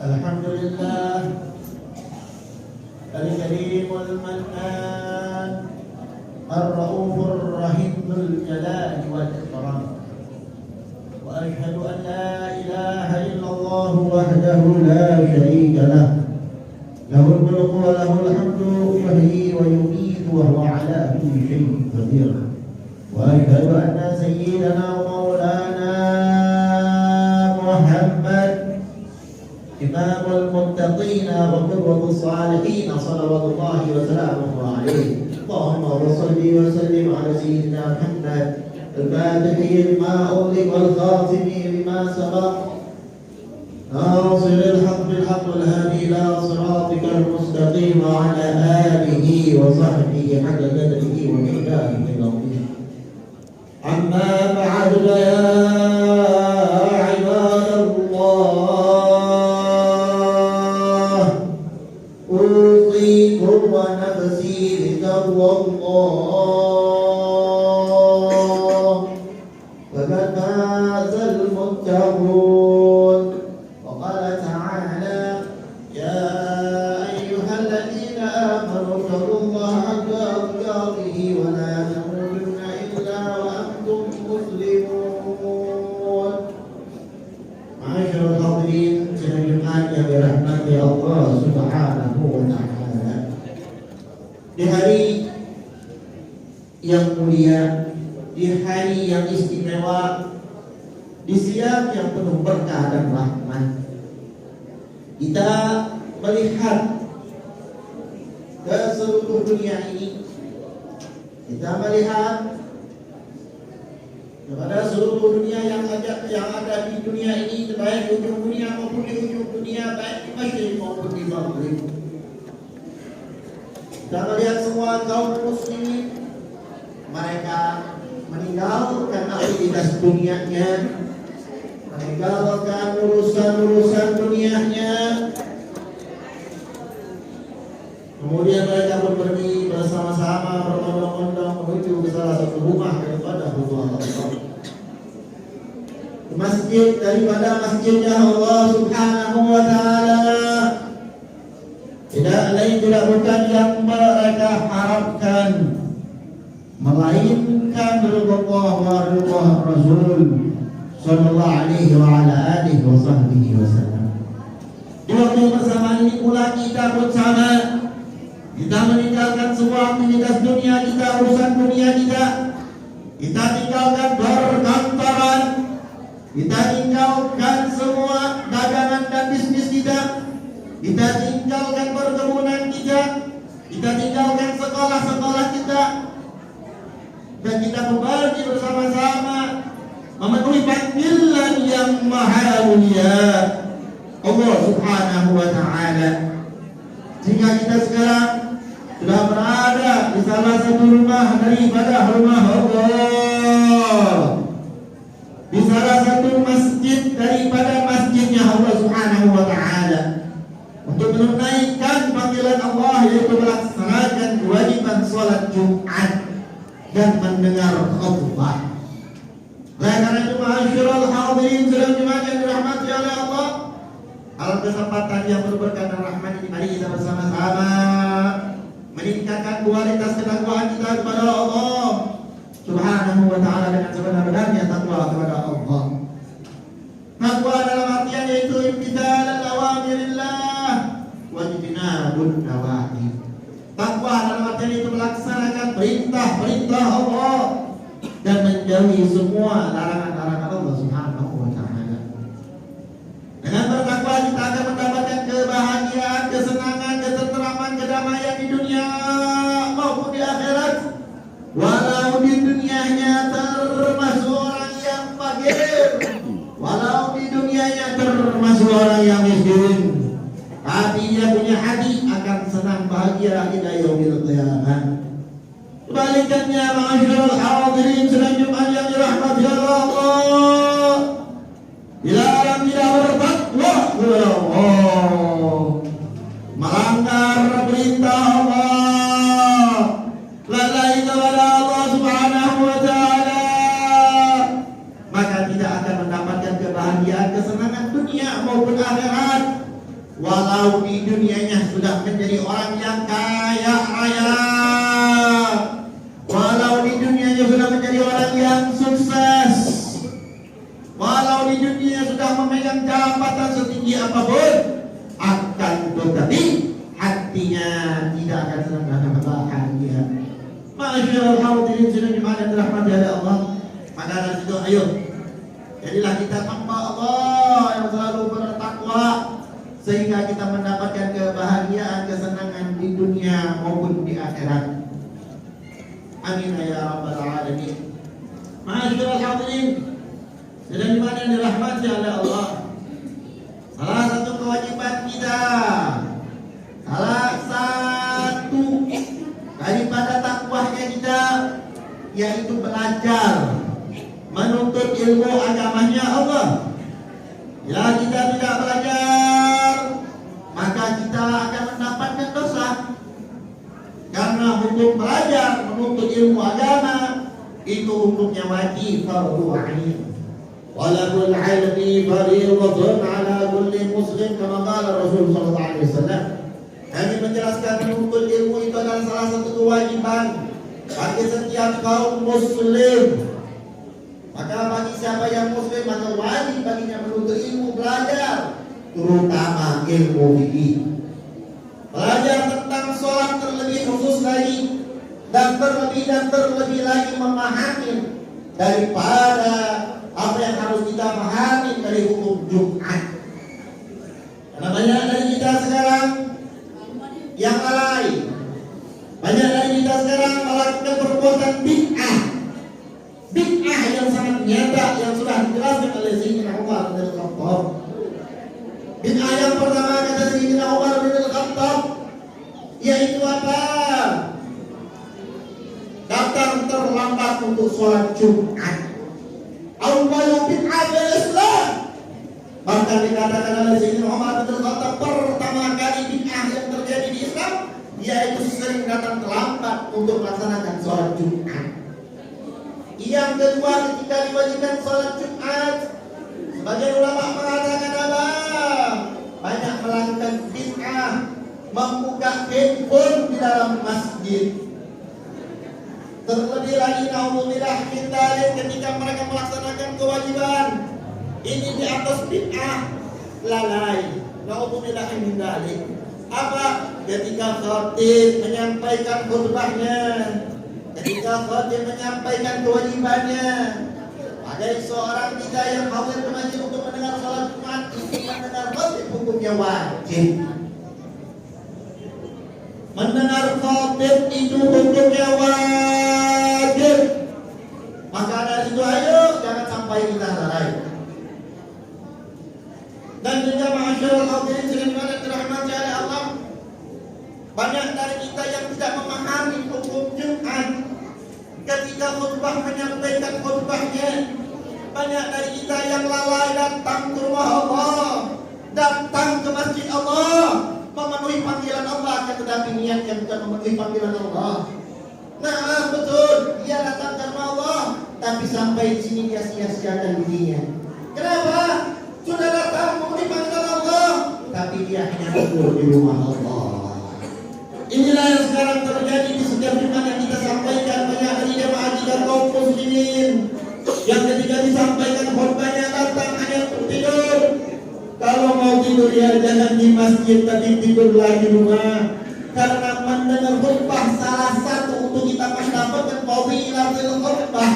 الحمد لله الكريم المنان الرؤوف الرحيم ذو الجلال والإكرام، وأشهد أن لا إله إلا الله وحده لا شريك له، له الملك وله الحمد يحيي ويميت وهو على كل شيء قدير، وأشهد أن سيدنا ومولانا محمد إمام المتقين وقدوة الصالحين صلوات الله وسلامه عليه. اللهم صل وسلم على سيدنا محمد الفاتح لما أغلق والخاتم لما سبق ناصر الحق بالحق والهادي إلى صراطك المستقيم وعلى آله وصحبه حق قدره ومقداره العظيم. أما بعد فيا عباد الله أوصيكم ونفسي بتقوى الله، فقد فاز المتقون. وقال تعالى: يا أيها الذين آمنوا اتقوا الله حق تقاته ولا تموتن إلا وأنتم مسلمون. معاشر الحاضرين sidang Jumat yang dirahmati Allah Subhanahu wa taala. Di hari yang mulia, di hari yang istimewa, di siang yang penuh berkah dan rahmat, kita melihat ke seluruh dunia ini. Kita melihat kepada seluruh dunia yang ada di dunia ini, baik di ujung dunia maupun di ujung dunia, baik di masyriq maupun di maghrib. Kita melihat semua kaum muslimin, mereka meninggalkan aktivitas dunianya, meninggalkan urusan-urusan dunianya, kemudian mereka pun pergi bersama-sama berbondong-bondong menuju ke salah satu rumah daripada Allah, masjid daripada masjidnya Allah Subhanahu wa taala. Tidak lain tidak bukan yang mereka harapkan, melainkan ridha Allah wa ridha Rasul sallallahu alaihi wa ala alihi wa sahbihi wasallam. Di waktu yang bersamaan ini pula kita pun sama. Kita meninggalkan semua aktivitas dunia kita, urusan dunia kita. Kita tinggalkan berkantoran, kita tinggalkan semua dagangan dan bisnis kita. Kita tinggalkan perkebunan kita, kita tinggalkan sekolah-sekolah kita, dan kita berbagi bersama-sama memenuhi panggilan yang maha mulia Allah Subhanahu wa taala. Sehingga kita sekarang sudah berada di salah satu rumah daripada rumah Allah, di salah satu masjid daripada masjidnya Allah Subhanahu wa taala, untuk menunaikan panggilan Allah, yaitu melaksanakan kewajiban sholat Jumat dan mendengar khutbah. Oleh karena itu, ma'asyiral hadirin sidang Jumat yang dirahmati oleh Allah, dalam kesempatan yang berberkah dan rahmat ini, mari kita bersama-sama meningkatkan kualitas ketakwaan kita kepada Allah Subhanahu wa taala dengan sebenar-benarnya takwa kepada Allah. Takwa dalam artian yaitu imtithal awamirillah wa ijtinabun nawahi. Takwa dalam artian itu melaksanakan perintah-perintah Allah dan menjauhi semua larangan-larangan Allah Subhanahu wa taala. Dengan bertakwa kita akan mendapatkan kebahagiaan, kesenangan, ketenteraman, kedamaian di dunia maupun di akhirat. Walau di dunianya termasuk orang yang fakir, walau di dunianya termasuk orang yang miskin, tapi dia punya hati akan senang bahagia ila yaumil qiyamah. Kebalikannya, ma'asyiral hadirin sidang Jumat yang dirahmati Allah, bila orang tidak bertakwa kepada Allah, melanggar perintah Allah, lalai kepada Allah Subhanahu wa taala, maka tidak akan mendapatkan kebahagiaan, kesenangan dunia maupun akhirat. walau di dunianya sudah menjadi orang yang kaya raya, walau di dunianya sudah menjadi orang yang sukses, walau di dunia sudah memegang jabatan setinggi apapun, akan tetapi hatinya tidak akan senang dan bahagia. Masyaallah, hadirin sudah dimana dirahmati oleh Allah. Maka dari itu ayo, jadilah kita hamba Allah yang selalu bertakwa, sehingga kita mendapatkan kebahagiaan, kesenangan di dunia maupun di akhirat. Amin ya rabbal alamin. Masyaallah, hadirin sudah dimana dirahmati oleh Allah. Salah satu kewajiban kita, salah satu daripada takwahnya kita, yaitu belajar menuntut ilmu agamanya Allah. Ya, kita tidak belajar, maka kita akan mendapatkan dosa. Karena hukum belajar menuntut ilmu agama itu hukumnya wajib, fardu ain. Walabul ilmi fardhatun ala kulli muslim, kama qala Rasul sallallahu alaihi wasallam. Kami menjelaskan menuntut ilmu itu adalah salah satu kewajiban bagi setiap kaum muslim. Maka bagi siapa yang muslim, maka wajib baginya menuntut ilmu, belajar, terutama ilmu fikih. Belajar tentang sholat terlebih khusus lagi, dan terlebih lagi memahami daripada apa yang harus kita pahami dari hukum Jumat. Karena banyak dari kita sekarang yang lalai, banyak dari kita sekarang melakukan perbuatan bid'ah yang sangat nyata, yang sudah dijelaskan oleh Sayyidina Umar bin Khattab. Bid'ah yang pertama kata Sayyidina Umar bin Khattab, yaitu apa? Datang terlambat untuk sholat Jumat. Awwalu bid'ah fil Islam. Maka dikatakan oleh Sayyidina Umar bin Khattab, pertama kali bid'ah yang terjadi di Islam yaitu sering datang terlambat untuk melaksanakan sholat Jumat. Yang kedua, ketika diwajibkan sholat Jumat, sebagian ulama mengatakan apa? Banyak melakukan bid'ah, membuka handphone di dalam masjid. Terlebih lagi naudzubillah kita lihat ketika mereka melaksanakan kewajiban ini di atas bid'ah, lalai. Naudzubillah min dzalik. Apa? Ketika khatib menyampaikan khutbahnya, ketika khatib menyampaikan kewajibannya, ada seorang kita yang hadir ke masjid untuk mendengar salat Jumat, itu mendengar khatib hukumnya wajib. Mendengar khatib itu hukumnya wajib. Maka dari itu ayo jangan sampai kita lalai. Dan juga masyaallah hadirin sekalian dirahmati oleh Allah, banyak dari kita yang tidak memahami hukum Jumat. Ketika khutbah menyampaikan khutbahnya, banyak dari kita yang lalai datang ke rumah Allah, datang ke masjid Allah, memenuhi panggilan Allah, tetapi niatnya bukan memenuhi panggilan Allah. Nah, betul, dia datang ke rumah Allah, tapi sampai di sini dia sia-siakan dirinya. Kenapa? Sudah datang memenuhi panggilan Allah, tapi dia hanya tidur di rumah Allah. Inilah yang sekarang terjadi di setiap Jumat yang kita sampaikan. Banyak dari jemaah kita kaum muslimin yang ketika disampaikan khutbahnya datang hanya untuk tidur. Kalau mau tidur ya jangan di masjid, tapi tidurlah di rumah. Karena mendengar khutbah salah satu untuk kita mendapatkan fadilah khutbah,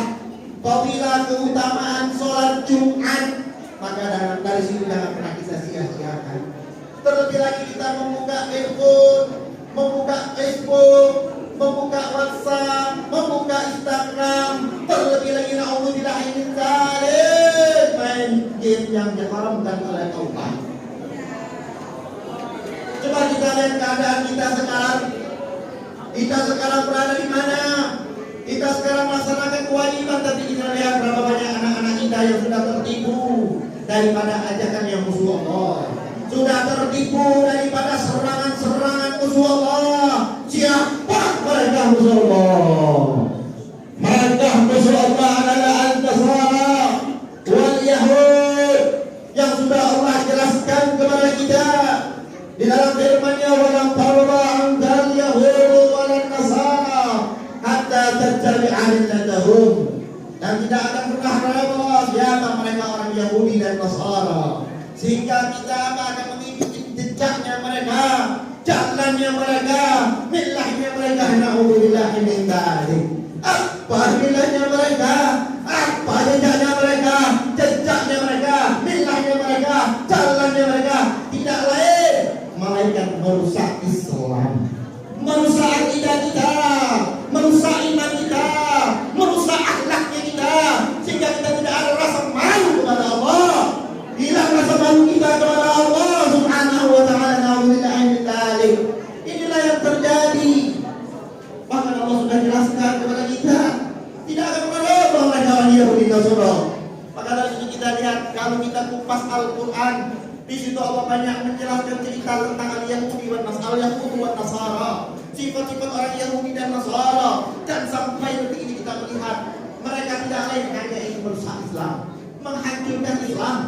fadilah keutamaan sholat Jumat. Maka dari sini jangan pernah kita sia-siakan. Terlebih lagi kita membuka handphone, membuka Facebook, membuka WhatsApp, membuka Instagram, terlebih lagi naudzubillah min dzalik, main game yang diharamkan oleh Allah. Coba kita lihat keadaan kita sekarang. Kita sekarang berada di mana? Kita sekarang melaksanakan kewajiban, tapi kita lihat berapa banyak anak-anak kita yang sudah tertipu daripada ajakan yang musuh Allah, sudah tertipu daripada serangan-serangan musuh Allah. Siapa mereka musuh Allah? Mereka musuh Allah adalah Al-Nasara wal Yahud, yang sudah Allah jelaskan kepada kita Di dalam firman-Nya, "Walam tarda angal yahudu walan nasara hatta tattabi'a millatahum." Dan tidak akan pernah rela siapa mereka orang Yahudi dan Nasara, sehingga kita akan mengikuti jejaknya mereka, jalannya mereka, millahnya mereka. Na'udzubillahi min dzalik. Apa millahnya mereka? Apa jejaknya mereka? Jejaknya mereka, millahnya mereka, jalannya mereka tidak lain melainkan merusak Islam, merusak akidah kita, merusak iman kita, merusak akhlaknya kita, sehingga kita tidak ada rasa malu kepada Allah. Hilang rasa malu kita kepada Allah Subhanahu wa ta'ala. Na'udzubillahi min dzalik. Inilah yang terjadi. Bahkan Allah sudah jelaskan kepada kita, tidak akan pernah Allah mereka orang Yahudi Nasara. Maka dari situ kita lihat, kalau kita kupas Al-Quran, di situ Allah banyak menjelaskan cerita tentang Al-Yahudi wa Nasara, sifat-sifat orang Yahudi dan Nasara. Dan sampai detik ini kita melihat mereka tidak lain hanya ingin merusak Islam, menghancurkan Islam,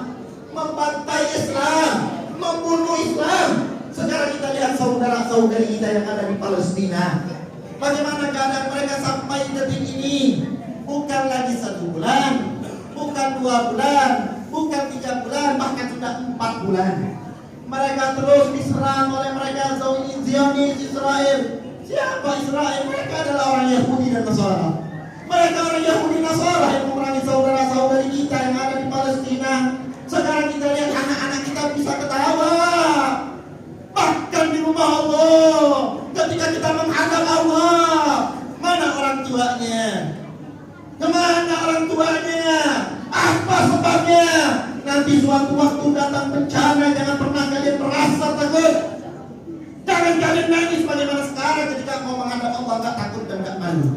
membantai Islam, membunuh Islam. Sekarang kita lihat saudara-saudari kita yang ada di Palestina, bagaimana keadaan mereka sampai detik ini. Bukan lagi 1 bulan, bukan 2 bulan, bukan 3 bulan, bahkan sudah 4 bulan. Mereka terus diserang oleh mereka Zionis Israel. Siapa Israel? Mereka adalah orang Yahudi dan Nasara. Mereka orang Yahudi Nasara yang memerangi saudara-saudari kita yang ada di Palestina. Sekarang kita lihat anak-anak kita bisa ketawa, bahkan di rumah Allah. Ketika kita menghadap Allah, mana orang tuanya? Kemana orang tuanya? Apa sebabnya? Nanti suatu waktu datang bencana, jangan pernah kalian merasa takut. Jangan kalian nangis bagaimana sekarang ketika mau menghadap Allah, gak takut dan gak malu.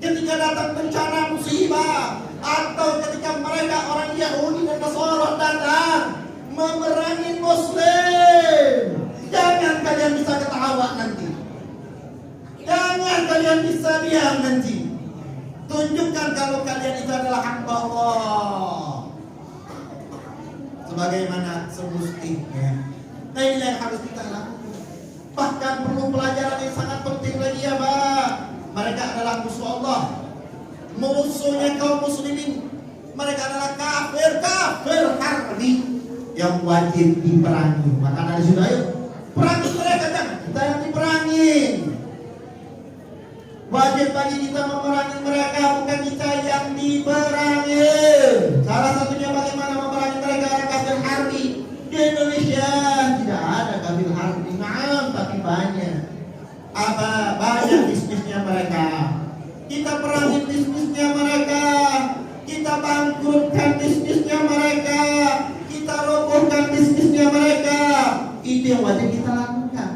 Ketika datang bencana musibah, atau ketika mereka orang Yahudi dan Nasara datang memerangi Muslim, jangan kalian bisa ketawa nanti. Jangan kalian bisa diam nanti. Tunjukkan kalau kalian itu adalah hamba Allah sebagaimana semestinya. Nah, inilah yang harus kita lakukan. Bahkan perlu pelajaran yang sangat penting lagi ya Pak. Mereka adalah musuh Allah, musuhnya kaum muslimin. Mereka adalah kafir harbi yang wajib diperangi. Maka dari situ ayo perangi mereka, jangan kita yang diperangi. Wajib bagi kita memerangi mereka, bukan kita yang diperangi. Salah satunya bagaimana memerangi mereka orang kafir harbi. Di Indonesia tidak ada kafir harbi, tapi banyak. Banyak bisnisnya mereka. Kita perangi bisnisnya mereka, kita bangkrutkan bisnisnya mereka, kita robohkan bisnisnya mereka. Itu yang wajib kita lakukan.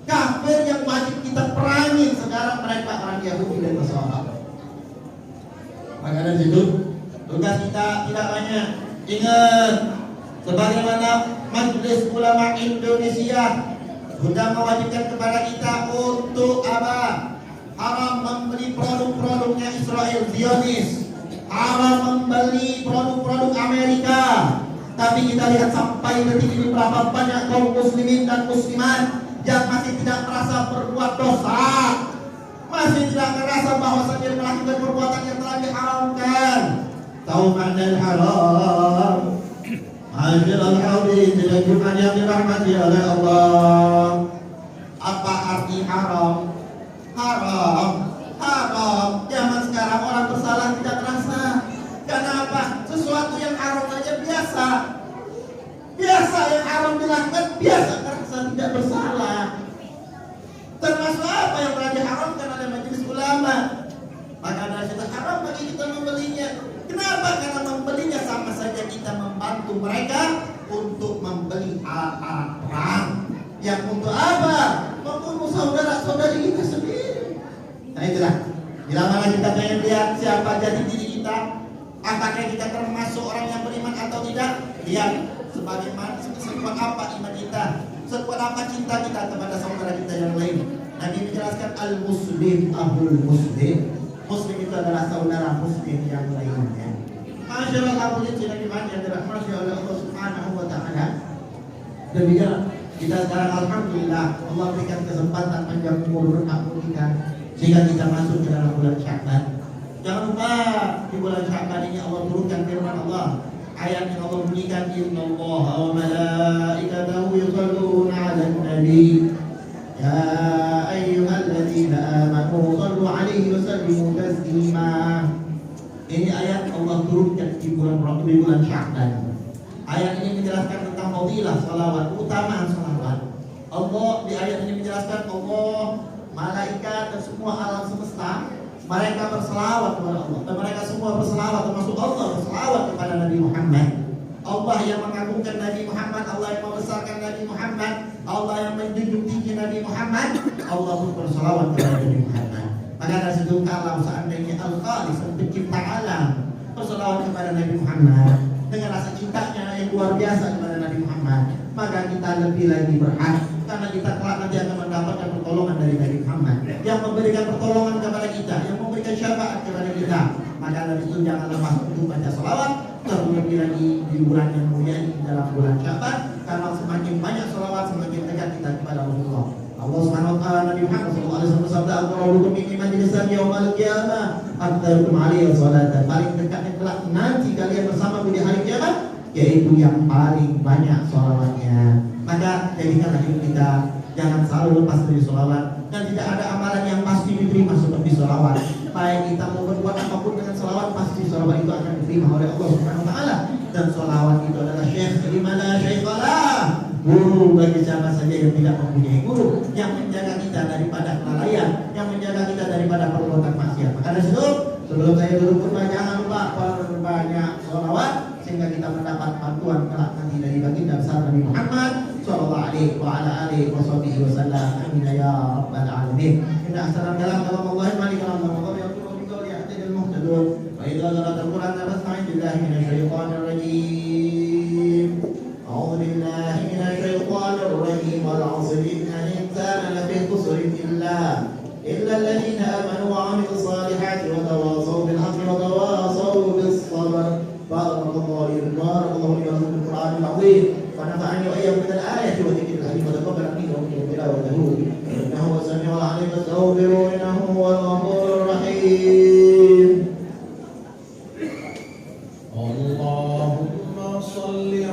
Kafir yang wajib kita perangi sekarang mereka orang Yahudi dan Nasara. Maka dari situ tugas kita tidak banyak. Ingat, sebagaimana Majelis Ulama Indonesia sudah mewajibkan kepada kita untuk apa? Haram membeli produk-produknya Israel Zionis, haram membeli produk-produk Amerika. Tapi kita lihat sampai detik ini berapa banyak kaum muslimin dan muslimat yang masih tidak merasa berbuat dosa, masih tidak merasa bahwasanya melakukan perbuatan yang telah diharamkan. Tahu makna haram? Ajral haudi tidak cuma yang dirahmati oleh Allah. Apa arti haram? Haram. Zaman sekarang orang bersalah tidak terasa. Kenapa? Sesuatu yang haram saja biasa. Biasa yang haram dilakukan biasa, terasa tidak bersalah. Termasuk apa yang telah diharamkan oleh majelis ulama. Maka dari situ haram bagi kita membelinya. Kenapa? Karena membelinya sama saja kita membantu mereka untuk membeli alat perang. Yang untuk apa? Membunuh saudara-saudari kita sendiri. Nah itulah. Bila mana kita pengen lihat siapa jadi diri kita, apakah kita termasuk orang yang beriman atau tidak, lihat sebagaimana sekuat apa iman kita, sekuat apa cinta kita kepada saudara kita yang lain. Nabi menjelaskan al-muslim ahul muslim. Muslim itu adalah saudara muslim yang lainnya. Masyaallah, hadirin yang dirahmati oleh Allah Subhanahu wa taala. Demikian Kita sekarang alhamdulillah Allah berikan kesempatan panjang umur berkabul kita sehingga kita masuk ke dalam bulan Sya'ban. Jangan lupa di bulan Sya'ban ini Allah turunkan firman Allah. Ayat yang Allah bunyikan, innallaha wa malaikatahu yusholluna 'alan nabi ya ayyuhalladzina amanu shallu 'alaihi wa sallimu taslima. Ini ayat Allah turunkan di bulan Sya'ban. Ayat ini menjelaskan tentang fadilah salawat, keutamaan salawat. Allah di ayat ini menjelaskan Allah, malaikat dan semua alam semesta mereka berselawat kepada Allah, dan mereka semua berselawat, termasuk Allah berselawat kepada Nabi Muhammad. Allah yang mengagungkan Nabi Muhammad, Allah yang membesarkan Nabi Muhammad, Allah yang menjunjung tinggi Nabi Muhammad, Allah pun berselawat kepada Nabi Muhammad. Maka dari situ kalau seandainya Al-Khalis, pencipta alam, berselawat kepada Nabi Muhammad dengan rasa cintanya yang luar biasa kepada Nabi Muhammad, maka kita lebih lagi berhak, karena kita kelak nanti akan mendapatkan pertolongan dari Nabi Muhammad yang memberikan pertolongan kepada kita, yang memberikan syafaat kepada kita. Maka dari itu jangan lepas untuk baca salawat, terlebih lagi di bulan yang mulia ini, dalam bulan Sya'ban, karena semakin banyak salawat semakin dekat kita kepada Rasulullah. Allah Subhanahu wa taala, Nabi Muhammad sallallahu alaihi wasallam bersabda, "Aqrabukum minni majlisan yaumil qiyamah aktsarukum 'alaihi salatan." Paling dekatnya kelak nanti kalian bersama di hari kiamat yaitu yang paling banyak salawatnya. Maka jadikanlah hidup kita jangan selalu lepas dari salawat, dan tidak ada amalan yang pasti diterima seperti salawat. Baik kita mau berbuat apapun dengan salawat, pasti salawat itu akan diterima oleh Allah Subhanahu wa taala. Dan salawat itu adalah syekh dimana syaikhalah, guru bagi siapa saja yang tidak mempunyai guru, yang menjaga kita daripada kelalaian, yang menjaga kita daripada perbuatan maksiat. Maka dari situ sebelum saya duduk pun jangan lupa perbanyak salawat sehingga kita mendapat bantuan kelak nanti dari baginda besar Nabi Muhammad sallallahu alaihi wa ala alihi wasallam. Amin ya rabbal alamin. Inna ahsanal kalam Allah malik Allah ya qul bi qawli ahdil muhtadun wa idza qara'ta al-Qur'an fasta'in billahi minasy syaithanir rajim. A'udzu billahi minasy syaithanir rajim. Wal 'asri innal insana lafi khusr illa alladhina amanu wa 'amilus salihati wa tawassaw bil haqqi wa tawassaw bis sabr. Barakallahu li wa lakum fil Qur'anil 'azim wa nafa'ani wa iyyakum bil ayati wa dhikril hakim wa taqabbal minni wa minkum tilawatahu innahu was-sami'ul 'alim fastaghfiruhu innahu huwal ghafurur rahim. Allahumma shalli